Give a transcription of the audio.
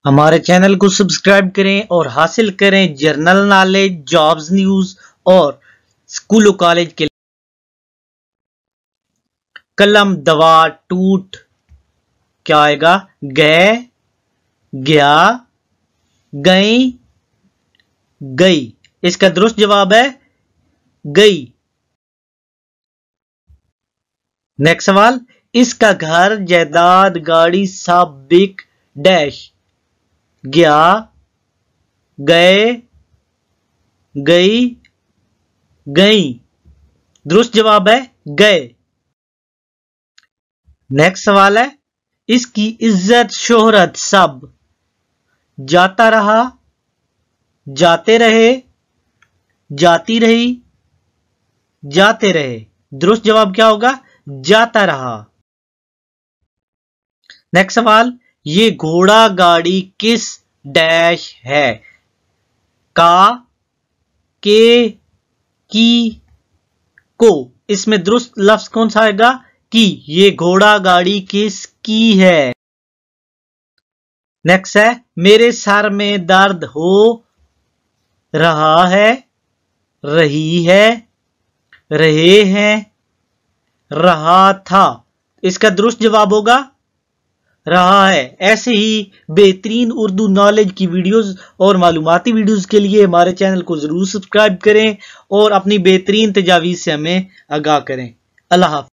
हमारे चैनल को सब्सक्राइब करें और हासिल करें जनरल नॉलेज, जॉब्स न्यूज और स्कूल कॉलेज के। कलम, दवा, टूट क्या आएगा? गए, गया, गई, गई। इसका दुरुस्त जवाब है गई। नेक्स्ट सवाल, इसका घर, जायदाद, गाड़ी सब बिक डैश। गया, गए, गई, गई। दुरुस्त जवाब है गए। नेक्स्ट सवाल है, इसकी इज्जत शोहरत सब जाता रहा, जाते रहे, जाती रही, जाते रहे। दुरुस्त जवाब क्या होगा? जाता रहा। नेक्स्ट सवाल, ये घोड़ा गाड़ी किस डैश है? का, के, की, को। इसमें दुरुस्त लफ्ज कौन सा आएगा? की। ये घोड़ा गाड़ी किसकी है? नेक्स्ट है, मेरे सर में दर्द हो रहा है, रही है, रहे हैं, रहा था। इसका दुरुस्त जवाब होगा रहा है। ऐसे ही बेहतरीन उर्दू नॉलेज की वीडियोस और मालूमाती वीडियोस के लिए हमारे चैनल को जरूर सब्सक्राइब करें और अपनी बेहतरीन तजावीज़ से हमें आगाह करें। अल्लाह हाफ़िज़।